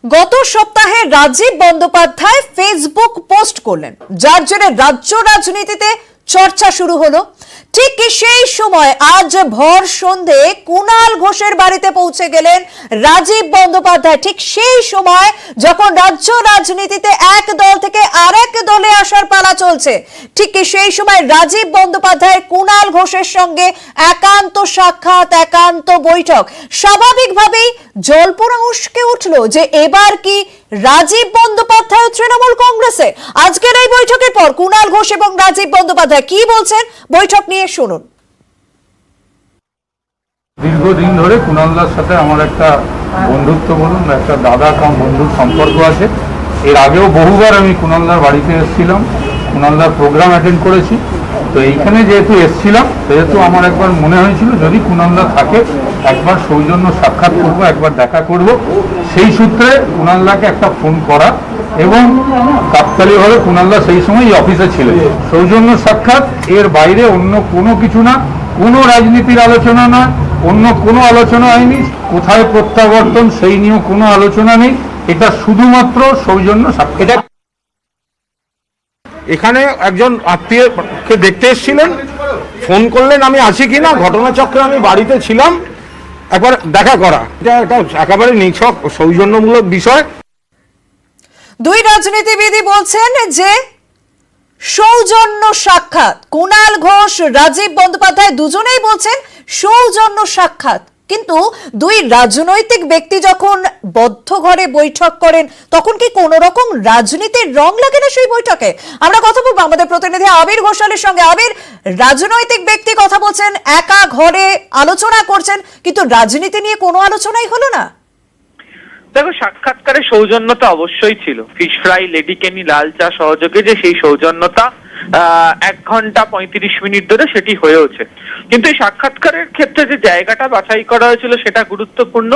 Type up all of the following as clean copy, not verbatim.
গত সপ্তাহে Rajib Bandyopadhyay Facebook post করলেন, যার জেরে রাজ্য রাজনীতিতে চর্চা শুরু হলো। ঠিক সেই সময় আজ ভোর সন্ধে কুণাল ঘোষের বাড়িতে পৌঁছে গেলেন রাজীব বন্দ্যোপাধ্যায়। ঠিক সেই সময় যখন রাজ্য রাজনীতিতে এক দল থেকে আরেক দলে আসার পালা চলছে, ঠিক সেই সময় রাজীব বন্দ্যোপাধ্যায় কুণাল ঘোষের সঙ্গে একান্ত সাক্ষাৎ, একান্ত বৈঠক। স্বাভাবিকভাবেই জল্পনা উস্কে উঠলো যে এবার কি রাজীব বন্দ্যোপাধ্যায় তৃণমূল কংগ্রেসে। আজকের এই বৈঠকের পর কুণাল ঘোষ এবং রাজীব বন্দ্যোপাধ্যায় কি বলছেন বৈঠক নিয়ে শুনুন। দীর্ঘদিন ধরে কুণালদার সাথে আমার একটা বন্ধুত্ব বলুন, একটা দাদা কাম বন্ধুর সম্পর্ক আছে। এর আগেও বহুবার আমি কুণালদার বাড়িতে এসেছিলাম, কুণালদার প্রোগ্রাম অ্যাটেন্ড করেছি। তো এইখানে যেহেতু এসেছিলাম, সেহেতু আমার একবার মনে হয়েছিল যদি কুণালদা থাকে একবার সৌজন্য সাক্ষাৎ করব, একবার দেখা করব। সেই সূত্রে কুণালদাকে একটা ফোন করা এবং তাৎকালিকভাবে কুণালদা সেই সময় এই অফিসে ছিলেন। সৌজন্য সাক্ষাৎ, এর বাইরে অন্য কোনো কিছু না, কোনো রাজনীতির আলোচনা না, অন্য কোনো আলোচনা হয়নি। কোথায় প্রত্যাবর্তন সেই নিয়েও কোনো আলোচনা নেই। এটা শুধুমাত্র সৌজন্য সাক্ষাৎ। এখানে একজন আত্মীয়কে দেখতে এসেছিলেন, ফোন করলেন আমি আছি কিনা, ঘটনাচক্রে আমি বাড়িতে ছিলাম, একবার দেখা করা। এটা একেবারে নিছক সৌজন্যমূলক বিষয়। দুই রাজনীতিবিদই বলছেন যে সৌজন্য সাক্ষাৎ। কুণাল ঘোষ, রাজীব বন্দ্যোপাধ্যায় দুজনেই বলছেন সৌজন্য সাক্ষাৎ। কিন্তু দুই রাজনৈতিক ব্যক্তি যখন বদ্ধ ঘরে বৈঠক করেন, তখন কি কোন রকম রাজনীতির রং লাগে না সেই বৈঠকে? আমরা কথা বলবো আমাদের প্রতিনিধি আবির ঘোষালের সঙ্গে। আবির, রাজনৈতিক ব্যক্তি কথা বলছেন, একা ঘরে আলোচনা করছেন, কিন্তু রাজনীতি নিয়ে কোনো আলোচনাই হলো না। দেখো, সাক্ষাৎকারে সৌজন্যতা অবশ্যই ছিল। ফিশ ফ্রাই, লেডি কেনি, লাল চা সহযোগে যে সেই সৌজন্যতা 1 ঘন্টা 35 মিনিট ধরে সেটি হয়েওছে। কিন্তু এই সাক্ষাৎকারের ক্ষেত্রে যে জায়গাটা বাছাই করা হয়েছিল সেটা গুরুত্বপূর্ণ,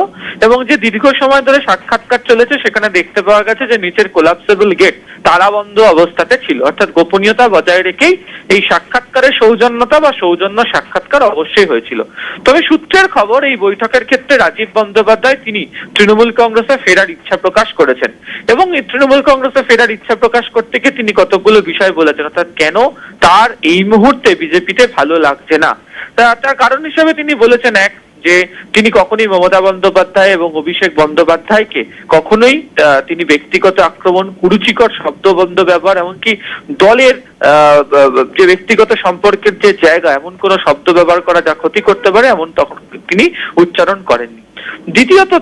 এবং যে দীর্ঘ সময় ধরে সাক্ষাৎকার চলেছে সেখানে দেখতে পাওয়া গেছে যে নিচের কোলাপসেবল গেট তালাবন্ধ অবস্থাতে ছিল। অর্থাৎ গোপনীয়তা বজায় রেখেই এই সাক্ষাৎকারের সৌজন্যতা বা সৌজন্য সাক্ষাৎকার অবশ্যই হয়েছিল। তবে সূত্রের খবর, এই বৈঠকের ক্ষেত্রে রাজীব বন্দ্যোপাধ্যায় তিনি তৃণমূল কংগ্রেসে ফেরার ইচ্ছা প্রকাশ করেছেন, এবং এই তৃণমূল কংগ্রেসে ফেরার ইচ্ছা প্রকাশ করতে গিয়ে তিনি কতগুলো বিষয় বলেছেন। অর্থাৎ কেন তার এই মুহূর্তে বিজেপিতে ভালো লাগছে না, তার কারণ হিসেবে তিনি বলেছেন, এক, যে তিনি কখনোই মমতা বন্দ্যোপাধ্যায় এবং অভিষেক বন্দ্যোপাধ্যায়কে কখনোই তিনি ব্যক্তিগত আক্রমণ, কুরুচিকর শব্দবন্ধ ব্যবহার, এমনকি দলের যে ব্যক্তিগত সম্পর্কের যে জায়গা, এমন কোন শব্দ ব্যবহার করা যা ক্ষতি করতে পারে এমন তখন তিনি উচ্চারণ করেননি। দ্বিতীয়ত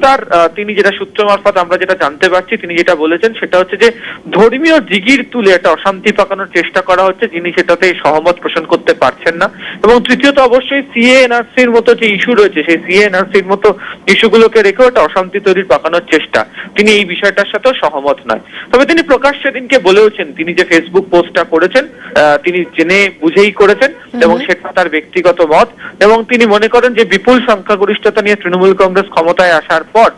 তিনি যেটা সূত্র মারফত আমরা যেটা জানতে পারছি, তিনি যেটা বলেছেন সেটা হচ্ছে যে ধর্মীয় জিগির তুলে একটা অশান্তি পাকানোর চেষ্টা করা হচ্ছে, যিনি সেটাতে সহমত পোষণ করতে পারছেন না। এবং তৃতীয়ত অবশ্যই সিএ এনআরসির মতো যে ইস্যু রয়েছে, সেই সিএ এনআরসির মতো ইস্যুগুলোকে রেখেও একটা অশান্তি তৈরির পাকানোর চেষ্টা, তিনি এই বিষয়টার সাথেও সহমত নয়। তবে তিনি প্রকাশ্যে দিনকে বলেওছেন, তিনি যে ফেসবুক পোস্টটা করেছেন তিনি জেনে বুঝেই করেছেন, এবং সেটা তার ব্যক্তিগত মত। এবং তিনি মনে করেন যে বিপুল সংখ্যাগরিষ্ঠতা নিয়ে তৃণমূল কংগ্রেস ক্ষমতায় আসার পর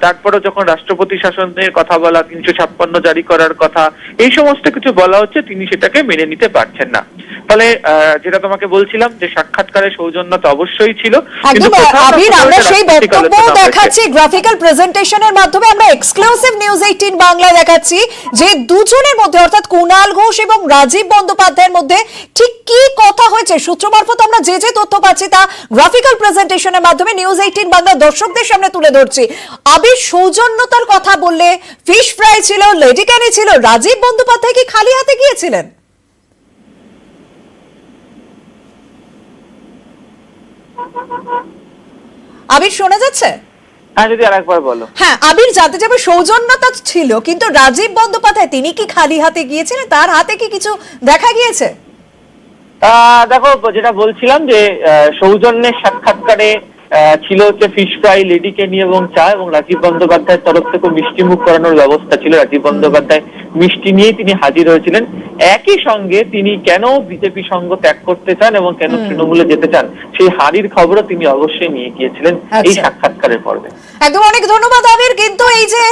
তারপরে যখন রাষ্ট্রপতি শাসনের কথা বলা, 356 জারি করার কথা, এই সমস্ত কিছু বলা হচ্ছে, তিনি সেটাকে মেনে নিতে পারছেন না। ফলে যেটা তোমাকে বলছিলাম যে সাক্ষাৎকারের সৌজন্যতা অবশ্যই ছিল, কিন্তু আমরা সেই বক্তব্য দেখাচ্ছি গ্রাফিক্যাল প্রেজেন্টেশনের মাধ্যমে। আমরা এক্সক্লুসিভ নিউজ 18 বাংলায় দেখাচ্ছি যে দুজনের মধ্যে, অর্থাৎ কুণাল ঘোষ এবং রাজীব বন্দ্যোপাধ্যায়ের মধ্যে ঠিক কি কথা হয়েছে। সূত্র মারফত আমরা যে তথ্য পাচ্ছি তা গ্রাফিক্যাল প্রেজেন্টেশনের মাধ্যমে নিউজ 18 বাংলা দর্শকদের সামনে তুলে ধরছি। আবির, সৌজন্যতার কথা বললে ফিশ ফ্রাই ছিল, লেডি ক্যানি ছিল, রাজীব বন্দ্যোপাধ্যায় কি খালি হাতে গিয়েছিলেন? আবির, শোনা যাচ্ছে? হ্যাঁ, যদি আরেকবার বলো। হ্যাঁ আবির, জানতে চাইবো, সৌজন্যতা ছিল কিন্তু রাজীব বন্দ্যোপাধ্যায় তিনি কি খালি হাতে গিয়েছিলেন? তার হাতে কি কিছু দেখা গিয়েছে? দেখো, যেটা বলছিলাম যে সৌজন্যের সাক্ষাৎকারে ছিল হচ্ছে ফিশ ফ্রাই, লেডি কেনি এবং চা, এবং রাজীব বন্দ্যোপাধ্যায়ের তরফ থেকে মিষ্টি মুখ করানোর ব্যবস্থা ছিল। রাজীব বন্দ্যোপাধ্যায় মিষ্টি নিয়ে তিনি হাজির হয়েছিলেন। একই সঙ্গে তিনি কেন বিজেপি সঙ্গ ত্যাগ করতে চান এবং কেন তৃণমূলে যেতে চান সেই হারির খবরও তিনি অবশ্যই নিয়ে গিয়েছিলেন এই সাক্ষাৎকারের পর্বে। একদম, অনেক ধন্যবাদ আবির। কিন্তু এই যে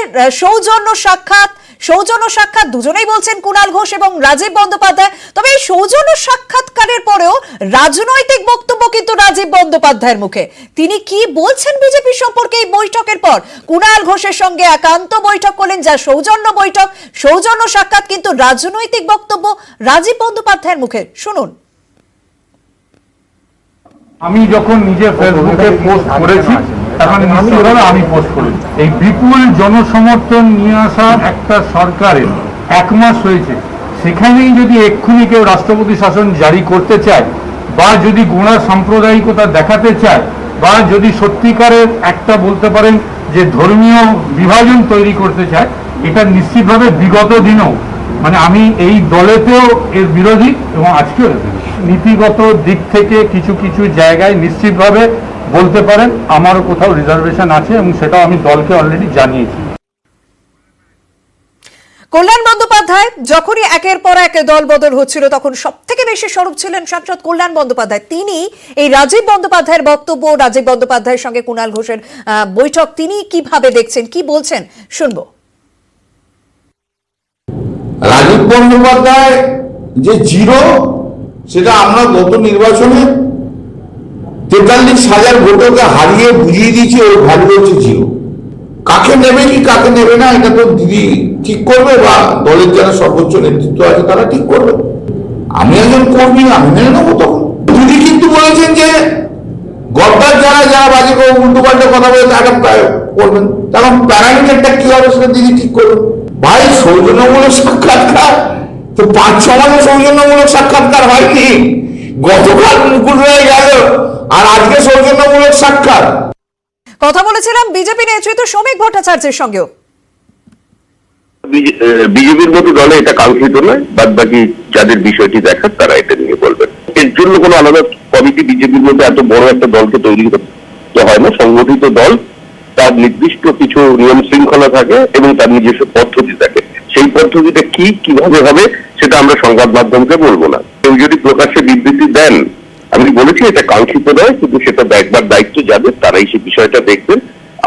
সৌজন্য সাক্ষাৎ, সৌজন্য সাক্ষাৎ, দুজনেই বলছেন কুণাল ঘোষ এবং রাজীব বন্দ্যোপাধ্যায়। তবে এই সৌজন্য সাক্ষাৎকারের পরেও রাজনৈতিক বক্তব্য কিন্তু রাজীব বন্দ্যোপাধ্যায়ের মুখে। তিনি কি বলছেন বিজেপি সম্পর্কে এই বৈঠকের পর? কুণাল ঘোষের সঙ্গে একান্ত বৈঠক করলেন, যা সৌজন্য বৈঠক, সৌজন্য সাক্ষাৎ, কিন্তু রাজনৈতিক বক্তব্য রাজীব বন্দ্যোপাধ্যায়ের মুখে। শুনুন। আমি যখন নিজে ফেসবুকে পোস্ট করেছি তখন নিশ্চিতভাবে আমি পোস্ট করেছি। এই বিপুল জনসমর্থন নিয়ে আসা একটা সরকারের 1 মাস হয়েছে, সেখানেই যদি এক্ষুনি কেউ রাষ্ট্রপতি শাসন জারি করতে চায়, বা যদি গোঁড়া সাম্প্রদায়িকতা দেখাতে চায়, বা যদি সত্যিকারের একটা বলতে পারেন যে ধর্মীয় বিভাজন তৈরি করতে চায়, এটা নিশ্চিতভাবে বিগত দিনেও মানে আমি এই দলেতেও এর বিরোধী এবং আজকেও এর বিরোধী। নীতিগত দিক থেকে কিছু কিছু জায়গায় নিশ্চিতভাবে বলতে পারেন আমারও কোথাও রিজার্ভেশন আছে, এবং সেটাও আমি দলকে অলরেডি জানিয়েছি। কল্যাণ বন্দ্যোপাধ্যায় যখনই একের পর এক দল বদল হচ্ছিল, তখন সব থেকে বেশি সরব ছিলেন সাংসদ কল্যাণ বন্দ্যোপাধ্যায়। তিনি এই রাজীব বন্দ্যোপাধ্যায়ের বক্তব্য, রাজীব বন্দ্যোপাধ্যায়ের সঙ্গে কুণাল ঘোষের বৈঠক তিনি কিভাবে দেখছেন, কি বলছেন শুনবো। রাজীব বন্দ্যোপাধ্যায় যে জিরো, সেটা আমরা গত নির্বাচনে 43,000 ভোটকে হারিয়ে বুঝিয়ে দিয়েছি ওর ভ্যালু হচ্ছে জিরো। কাকে নেবে কি কাকে নেবে না এটা তো দিদি ঠিক করবে, বা দলের যারা সর্বোচ্চ নেতৃত্ব আছে তারা ঠিক করবে। আমি একজন কর্মী, আমি মেনে নেবো। তখন দিদি কিন্তু বলেছেন যে গদ্দার যারা যারা বাজে উল্টো পাল্টা কথা বলে তারা করবেন, তখন প্যারামিটারটা কি হবে সেটা দিদি ঠিক করবেন। ভাই সৌজন্যমূলক সাক্ষাৎকার তো 5-6 মাসে সৌজন্যমূলক সাক্ষাৎকার হয়নি, গতকাল মুকুল হয়ে গেল আর আজকে সৌজন্যমূলক সাক্ষাৎ। কথা বলেছিলাম বিজেপি নেতৃত্ব শ্রমিক ভট্টাচার্যের সঙ্গেও। বিজেপির মতো দলে এটা কাঙ্ক্ষিত নয়, বাদ বাকি যাদের বিষয়টি দেখার তারা এটা নিয়ে বলবেন। এর জন্য কোনো আলাদা কমিটি বিজেপির মধ্যে এত বড় একটা দলকে তৈরি করতে হয় না। সংগঠিত দল, তার নির্দিষ্ট কিছু নিয়ম শৃঙ্খলা থাকে এবং তার নিজস্ব পদ্ধতি থাকে। সেই পদ্ধতিটা কি কিভাবে হবে সেটা আমরা সংবাদ মাধ্যমকে বলবো না। কেউ যদি প্রকাশ্যে বিবৃতি দেন, আমি বলেছি এটা কাঙ্ক্ষিত নয়, কিন্তু সেটা দেখবার দায়িত্ব যাদের, তারাই সেই বিষয়টা দেখবেন।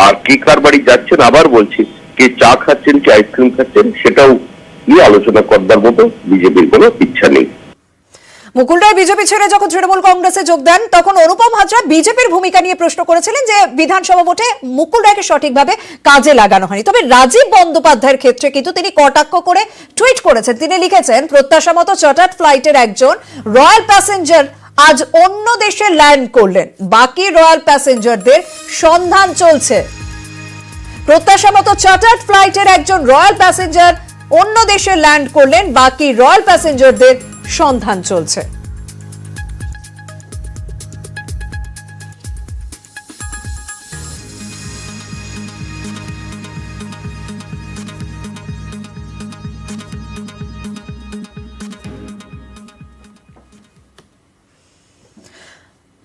আর কে কার বাড়ি যাচ্ছেন আবার বলছি, কে চা খাচ্ছেন কে আইসক্রিম খাচ্ছেন সেটাও নিয়ে আলোচনা করবার মতো বিজেপির কোনো ইচ্ছা নেই। মুকুল রায় বিজেপি ছেড়ে যখন তৃণমূল কংগ্রেসে যোগ দেন, তখন অনুপম হাজরা বিজেপির ভূমিকা নিয়ে প্রশ্ন করেছিলেন যে বিধানসভা ভোটে মুকুল রায়কে সঠিকভাবে কাজে লাগানো হয়নি। তবে রাজীব বন্দ্যোপাধ্যায়ের ক্ষেত্রে কিন্তু তিনি কটাক্ষ করে টুইট করেছেন। তিনি লিখেছেন, প্রত্যাশা মতো চার্টার্ড ফ্লাইটের একজন রয়্যাল প্যাসেঞ্জার আজ অন্য দেশে ল্যান্ড করলেন, বাকি রয়্যাল প্যাসেঞ্জারদের সন্ধান চলছে। প্রত্যাশা মতো চার্টার্ড ফ্লাইটের একজন রয়্যাল প্যাসেঞ্জার অন্য দেশে ল্যান্ড করলেন, বাকি রয়্যাল প্যাসেঞ্জারদের সন্ধান চলছে।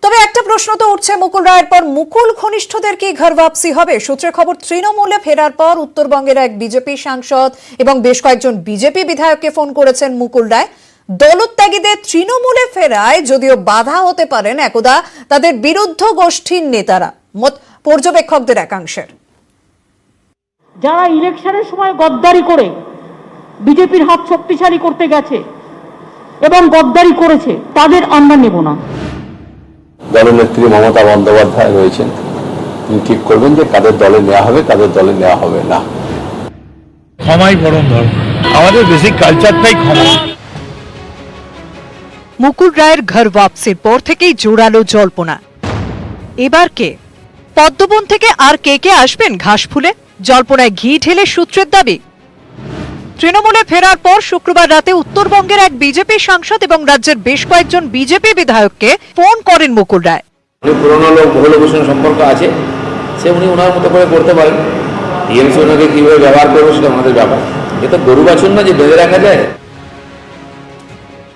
তবে একটা প্রশ্ন তো উঠছে মুকুল রায়ের পর, মুকুল ঘনিষ্ঠদের কি ঘর বাপসি হবে? সূত্রের খবর, তৃণমূলে ফেরার পর উত্তরবঙ্গের এক বিজেপি সাংসদ এবং বেশ কয়েকজন বিজেপি বিধায়ককে ফোন করেছেন মুকুল রায়। দলত্যাগীদের তৃণমূলে ফেরায় যদিও বাধা হতে পারেন একদা তাদের বিরুদ্ধ গোষ্ঠীর নেতারা, মত পর্যবেক্ষকদের একাংশের। যারা ইলেকশনের সময় গদ্দারি করে বিজেপির হাত শক্তিশালী করতে গেছে এবং গদ্দারি করেছে, তাদের আমরা নেব না। দলনেত্রী মমতা বন্দ্যোপাধ্যায় রয়েছেন, তিনি ঠিক করবেন যে কাদের দলে নেওয়া হবে কাদের দলে নেওয়া হবে না। ক্ষমাই পরম ধর্ম, আমাদের বেসিক কালচারটাই ক্ষমা। মুকুল রায়ের ঘর বাপসির পর থেকেই জোরালো জল্পনা। এবার কে? পদ্মবন থেকে আর কে কে আসবেন ঘাস ফুলে? জল্পনায় ঘি ঢেলে সূত্রের দাবি। তৃণমূলে ফেরার পর শুক্রবার রাতে উত্তরবঙ্গের এক বিজেপি সাংসদ এবং রাজ্যের বেশ কয়েকজন বিজেপি বিধায়ককে ফোন করেন মুকুল রায়। পুরোনো লোক মহিলাদের সঙ্গে সম্পর্ক আছে, সে উনি ওনার মতো করে করতে পারেন। টিএমসি ওনাকে কিভাবে ব্যবহার করবে সেটা আমাদের ব্যাপার। এ তো গরু বাছুর না যে বেঁধে রাখা যায়।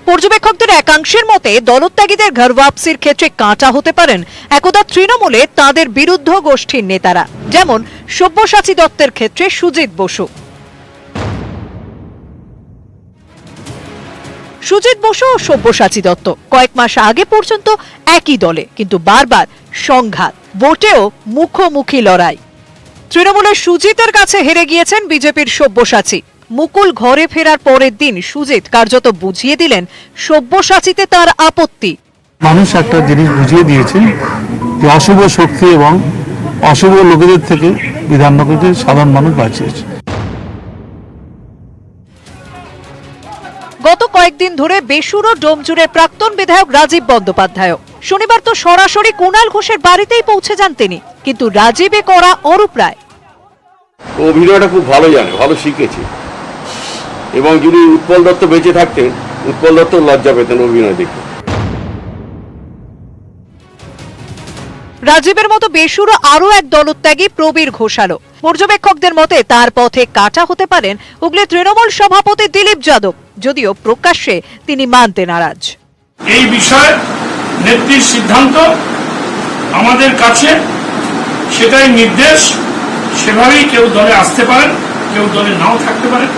পর্যবেক্ষকদের একাংশের মতে দলত্যাগীদের ঘর বাপসির ক্ষেত্রে কাঁটা হতে পারেন একদা তৃণমূলে তাদের বিরুদ্ধ গোষ্ঠীর নেতারা, যেমন সব্যসাচী দত্তের ক্ষেত্রে সুজিত বসু। সুজিত বসু ও সব্যসাচী দত্ত কয়েক মাস আগে পর্যন্ত একই দলে, কিন্তু বারবার সংঘাত, ভোটেও মুখোমুখি লড়াই। তৃণমূলের সুজিতের কাছে হেরে গিয়েছেন বিজেপির সব্যসাচী। মুকুল ঘরে ফেরার পরের দিন সুজিত কার্যত বুঝিয়ে দিলেন সব্যসাচীতে তার আপত্তি। মানুষ একটা জিনিস বুঝিয়ে দিয়েছে যে অশুভ শক্তি এবং অশুভ লোকেদের থেকে বিধাননগরকে সাধারণ মানুষ বাঁচিয়েছে। গত কয়েকদিন ধরে বেসুরো ডোমজুড়ের প্রাক্তন বিধায়ক রাজীব বন্দ্যোপাধ্যায় শনিবার তো সরাসরি কুণাল ঘোষের বাড়িতেই পৌঁছে যান তিনি, কিন্তু রাজীবে করা অরূপ রায় অভিনয়টা খুব ভালো জানে, ভালো শিখেছে, এবং যদি উৎপল দত্ত বেঁচে থাকতেন, উৎপল দত্ত লজ্জা পেতেন অভিনয় দেখে। রাজীবের মতো বেসুরো আরো এক দলত্যাগী প্রবীর ঘোষালও। পর্যবেক্ষকদের মতে তার পথে কাটা হতে পারেন হুগলি তৃণমূল সভাপতি দিলীপ যাদব, যদিও প্রকাশ্যে তিনি মানতে নারাজ। এই বিষয়ে নেত্রীর সিদ্ধান্ত আমাদের কাছে, সেটাই নির্দেশ, সেভাবেই কেউ দলে আসতে পারেন, কেউ দলে নাও থাকতে পারেন।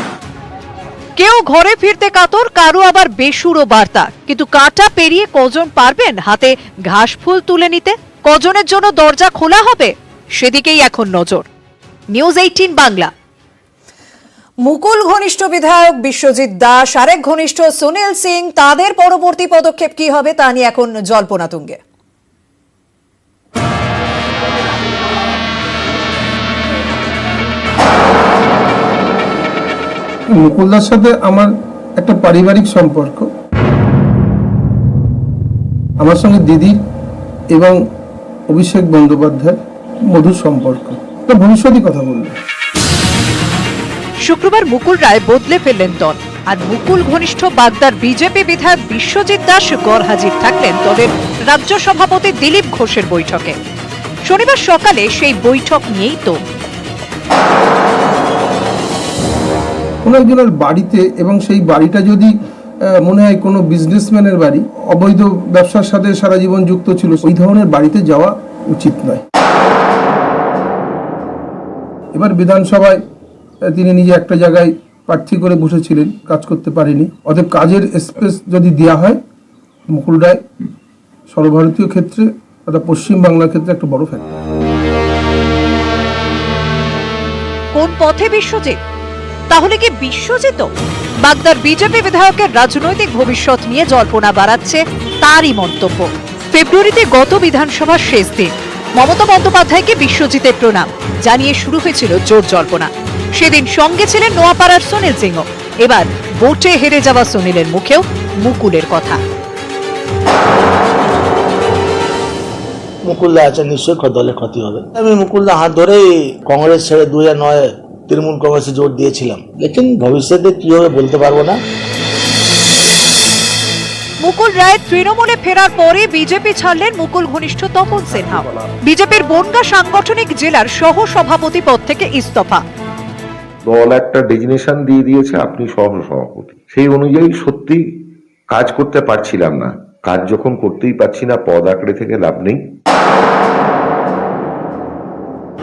কেউ ঘরে ফিরতে কাতর, কারো আবার বেসুরো বার্তা, কিন্তু কাটা পেরিয়ে কজন পারবেন হাতে ঘাস ফুল তুলে নিতে? কজনের জন্য দরজা খোলা হবে, সেদিকেই এখন নজর। নিউজ 18 বাংলা। মুকুল ঘনিষ্ঠ বিধায়ক বিশ্বজিৎ দাস, আরেক ঘনিষ্ঠ সুনীল সিং, তাদের পরবর্তী পদক্ষেপ কি হবে তা নিয়ে এখন জল্পনা তুঙ্গে। মুকুলদার সাথে আমার একটা পারিবারিক সম্পর্ক, আমার সঙ্গে দিদি এবং অভিষেক বন্দ্যোপাধ্যায় মধুর সম্পর্ক, ভবিষ্যৎই কথা বলবে। শুক্রবার মুকুল রায় বদলে ফেললেন দল, আর মুকুল ঘনিষ্ঠ বাগদার বিজেপি বিধায়ক বিশ্বজিৎ দাস গড়হাজির থাকলেন দলের রাজ্য সভাপতি দিলীপ ঘোষের বৈঠকে। শনিবার সকালে সেই বৈঠক নিয়েই তো কোনো একজনের বাড়িতে, এবং সেই বাড়িটা যদি মনে হয় কোনো বিজনেসম্যানের বাড়ি, অবৈধ ব্যবসার সাথে সারা জীবন যুক্ত ছিল, ওই ধরনের বাড়িতে যাওয়া উচিত নয়। এবার বিধানসভায় তিনি নিজে একটা জায়গায় প্রার্থী করে বসেছিলেন, কাজ করতে পারেনি। অতএব কাজের স্পেস যদি দেওয়া হয়, মুকুল রায় সর্বভারতীয় ক্ষেত্রে অর্থাৎ পশ্চিম বাংলার ক্ষেত্রে একটা বড় ফ্যাক্টর। কোন পথে বিশ্বজিৎ? তাহলে কি বিশ্বজিৎ বাগদার বিজেপি বিধায়কের রাজনৈতিক ভবিষ্যৎ নিয়ে জল্পনা বাড়াচ্ছে তারই মন্তব্য। ফেব্রুয়ারিতে গত বিধানসভার শেষ দিন মমতা বন্দ্যোপাধ্যায়কে বিশ্বজিতের প্রণাম জানিয়ে শুরু হয়েছিল জোর জল্পনা। সেদিন সঙ্গে ছিলেন নোয়াপাড়ার সুনীল সিংহ। এবার ভোটে হেরে যাওয়া সুনীলের মুখেও মুকুলের কথা। মুকুলদা আছে, নিশ্চয়ই দলে ক্ষতি হবে। আমি মুকুলদা হাত ধরে কংগ্রেস ছেড়ে 2009 তৃণমূল কংগ্রেসে জোট দিয়েছিলাম, লেকিন ভবিষ্যতে কি হবে বলতে পারবো না। মুকুল রায় তৃণমূলে ফেরার পরে বিজেপি ছাড়লেন মুকুল ঘনিষ্ঠ তপন সিনহা। বিজেপির বনগাঁ সাংগঠনিক জেলার সহ সভাপতি পদ থেকে ইস্তফা। দল একটা ডেজিগনেশন দিয়ে দিয়েছে, আপনি সহ সভাপতি, সেই অনুযায়ী সত্যি কাজ করতে পারছিলাম না। কাজ যখন করতেই পারছি না, পদ আঁকড়ে থেকে লাভ নেই।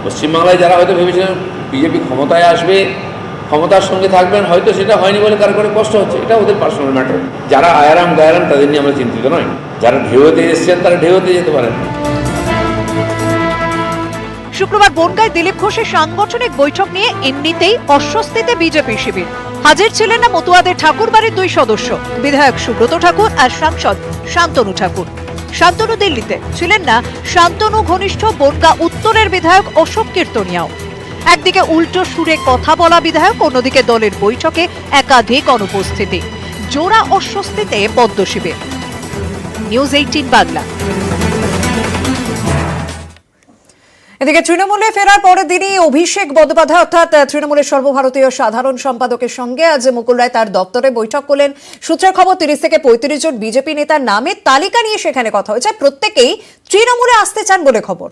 পশ্চিমবাংলায় যারা হয়তো ভেবেছিলেন বিজেপি ক্ষমতায় আসবে, ক্ষমতার সঙ্গে থাকবেন, হয়তো সেটা হয়নি বলে কারো করে কষ্ট হচ্ছে, এটা ওদের পার্সোনাল ম্যাটার। যারা আয়ারাম গায়ারাম তাদের নিয়ে আমরা চিন্তিত নয়। যারা ঢেউতে এসছেন তারা ঢেউতে যেতে পারেন। শুক্রবার বনগাঁয় দিলীপ ঘোষের সাংগঠনিক বৈঠক নিয়ে এমনিতেই অস্বস্তিতে বিজেপি শিবির। হাজির ছিলেন না মতুয়াদের ঠাকুরবাড়ির 2 সদস্য, বিধায়ক সুব্রত ঠাকুর আর সাংসদ শান্তনু ঠাকুর। শান্তনু দিল্লিতে ছিলেন না শান্তনু ঘনিষ্ঠ বনগাঁ উত্তরের বিধায়ক অশোক কীর্তনিয়াও। একদিকে উল্টো সুরে কথা বলা বিধায়ক, অন্যদিকে দলের বৈঠকে একাধিক অনুপস্থিতি। জোড়া অস্বস্তিতে পদ্ম শিবির। নিউজ 18 বাংলা। এদিকে তৃণমূলে ফেরার পরের দিনই অভিষেক বন্দ্যোপাধ্যায় অর্থাৎ তৃণমূলের সর্বভারতীয় সাধারণ সম্পাদকের সঙ্গে আজ মুকুল রায় তার দপ্তরে বৈঠক করলেন। সূত্রের খবর 30 থেকে 35 জন বিজেপি নেতার নামের তালিকা নিয়ে সেখানে কথা হয়েছে। প্রত্যেকেই তৃণমূলে আসতে চান বলে খবর।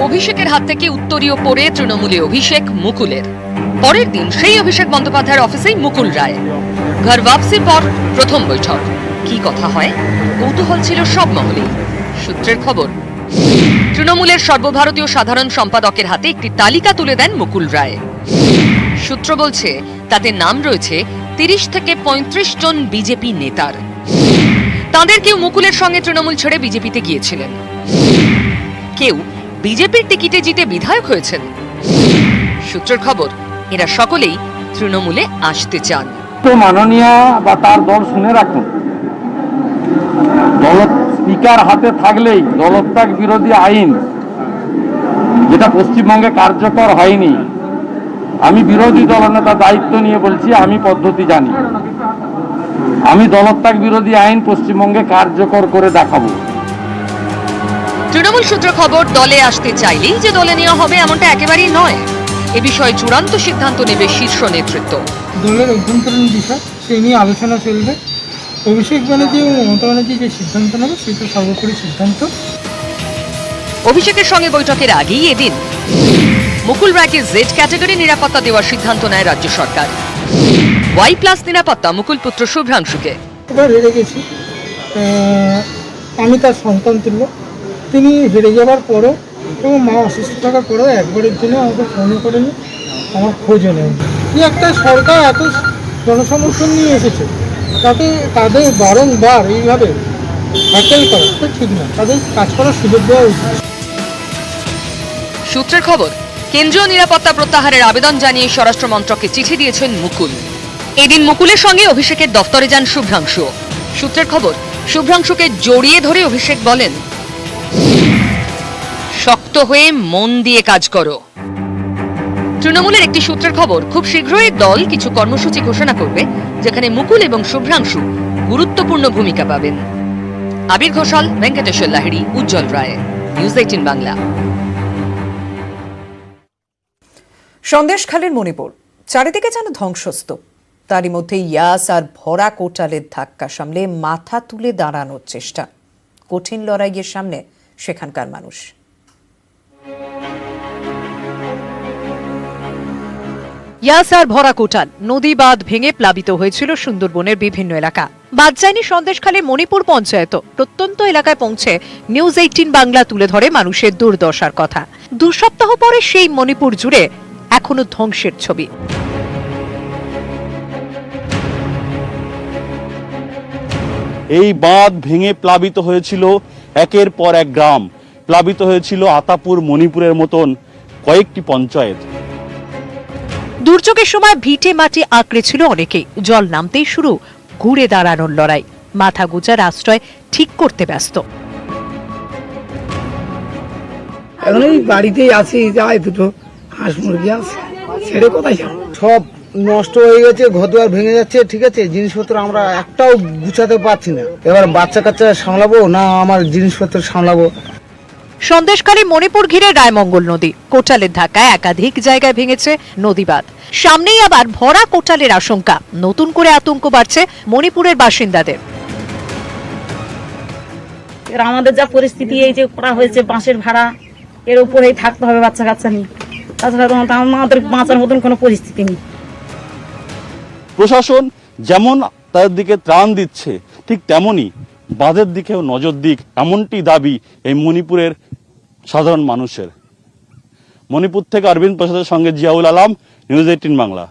অভিষেকের হাত থেকে উত্তরীয় পড়ে তৃণমূলে অভিষেক মুকুলের। পরের দিন সেই অভিষেক বন্দ্যোপাধ্যায়ের অফিসেই মুকুল রায়। ঘর ওয়াপসির পর প্রথম বৈঠক। কি কথা হয়, কৌতূহল ছিল সব মহলে। সূত্রের খবর, তৃণমূলের সর্বভারতীয় সাধারণ সম্পাদকের হাতে একটি তালিকা তুলে দেন মুকুল রায়। সূত্র বলছে তাতে নাম রয়েছে 30 থেকে 35 জন বিজেপি নেতার। তাদের কেউ মুকুলের সঙ্গে তৃণমূল ছেড়ে বিজেপিতে গিয়েছিলেন। কেউ বিজেপির টিকিটে জিতে বিধায়ক হয়েছেন। সূত্রের খবর, এরা সকলেই তৃণমূলে আসতে চান। তো মাননীয় বা তার দল শুনে রাখুন, দল স্পিকার হাতে থাকলেই দলত্যাগ বিরোধী আইন যেটা পশ্চিমবঙ্গে কার্যকর হয়নি, আমি বিরোধী দলনেতা দায়িত্ব নিয়ে বলছি, আমি পদ্ধতি জানি, আমি দলত্যাগ বিরোধী আইন পশ্চিমবঙ্গে কার্যকর করে দেখাবো। তৃণমূল সূত্র খবর, দলে আসতে চাইলেই যে দলে নেওয়া হবে এমনটা একেবারেই নয়। এ বিষয়ে চূড়ান্ত সিদ্ধান্ত নেবে শীর্ষ নেতৃত্ব। দলের অভ্যন্তরীণ বিষয় সেই নিয়ে আলোচনা চলবে। অভিষেক ব্যানার্জি এবং মমতা ব্যানার্জি যে সিদ্ধান্ত নেবে সেটা সর্বোপরি সিদ্ধান্ত। অভিষেকের সঙ্গে বৈঠকের আগেই এদিন মুকুল রায়কে জেড ক্যাটাগরি নিরাপত্তা দেওয়ার সিদ্ধান্ত নেয় রাজ্য সরকার। Y+ নিরাপত্তা মুকুল পুত্র শুভ্রাংশুকে। এবার হেরে গেছি, আমি তার সন্তান তুল্য। তিনি হেরে যাওয়ার পরও এবং মা অসুস্থ থাকার পরেও একবারের জন্য আমাকে ফোন করেনি, আমার খোঁজও নেই। কি একটা সরকার এত জনসমর্থন নিয়ে এসেছে, তাতে তাদের বারংবার এইভাবে হ্যাকেল করা তো ঠিক না, তাদের কাজ করার সুযোগ দেওয়া উচিত। সূত্রের খবর, কেন্দ্রীয় নিরাপত্তা প্রত্যাহারের আবেদন জানিয়ে স্বরাষ্ট্র মন্ত্রককে চিঠি দিয়েছেন মুকুল। এদিন মুকুলের সঙ্গে অভিষেকের দফতরে যান শুভ্রাংশু। সূত্রের খবর, শুভ্রাংশুকে জড়িয়ে ধরে অভিষেক বলেন, শক্ত হয়ে মন দিয়ে কাজ করো। তৃণমূলের একটি সূত্রের খবর, খুব শীঘ্রই দল কিছু কর্মসূচি ঘোষণা করবে, যেখানে মুকুল এবং শুভ্রাংশু গুরুত্বপূর্ণ ভূমিকা পাবেন। আবির ঘোষাল, ভেঙ্কটেশ্বর লাহিড়ী, উজ্জ্বল রায়, নিউজ 18 বাংলা। সন্দেশখালীর মণিপুর চারিদিকে যেন ধ্বংসস্তূপ, তারই মধ্যে ইয়াস আর ভরা কোটালের ধাক্কা সামলে মাথা তুলে দাঁড়ানোর চেষ্টা। কঠিন লড়াইয়ের সামনে সেখানকার মানুষ। ইয়াস আর ভরা কোটাল, নদী বাঁধ ভেঙে প্লাবিত হয়েছিল সুন্দরবনের বিভিন্ন এলাকা। বাদ যায়নি সন্দেশখালী মণিপুর পঞ্চায়েত। প্রত্যন্ত এলাকায় পৌঁছে নিউজ 18 বাংলা তুলে ধরে মানুষের দুর্দশার কথা। 2 সপ্তাহ পরে সেই মণিপুর জুড়ে এখনো ধ্বংসের ছবি। এই বাঁধ ভেঙে প্লাবিত হয়েছিল একের পর এক গ্রাম, প্লাবিত হয়েছিল আতাপুর, মণিপুরের মতন কয়েকটি পঞ্চায়েত। দুর্যোগের সময় ভিটে মাটি আঁকড়ে ছিল অনেকেই। জল নামতেই শুরু ঘুরে দাঁড়ানোর লড়াই, মাথা গোজার আশ্রয় ঠিক করতে ব্যস্ত। এখন এই বাড়িতেই আছি, যাই দুটো হাঁস মুরগি আছে, ছেড়ে কোথায় যাবো? সব নষ্ট হয়ে গেছে, ঘরদুয়ার ভেঙে যাচ্ছে, ঠিক আছে, জিনিসপত্র আমরা একটাও গুছাতে পারছি না। এবার বাচ্চা কাচ্চা সামলাবো না আমার জিনিসপত্র সামলাবো। সন্দেশখালী মণিপুর ঘিরে রায়মঙ্গল নদী, কোটালের ধাক্কায় একাধিক জায়গায় ভেঙেছে নদীবাঁধ। সামনেই আবার ভরা কোটালের আশঙ্কা। নতুন করে আতঙ্ক বাড়ছে মণিপুরের বাসিন্দাদের। আমাদের যা পরিস্থিতি, এই যে করা হয়েছে বাঁশের ভাড়া, এর উপরেই থাকতে হবে বাচ্চা কাচ্চা নিয়ে, তাছাড়া আমাদের বাঁচার মতন কোনো পরিস্থিতি নেই। প্রশাসন যেমন তাদের দিকে ত্রাণ দিচ্ছে, ঠিক তেমনই বাঁধের দিকেও নজর দিক, এমনটি দাবি এই মণিপুরের সাধারণ মানুষের। মণিপুর থেকে অরবিন্দ প্রসাদের সঙ্গে জিয়াউল আলম, নিউজ 18 বাংলা।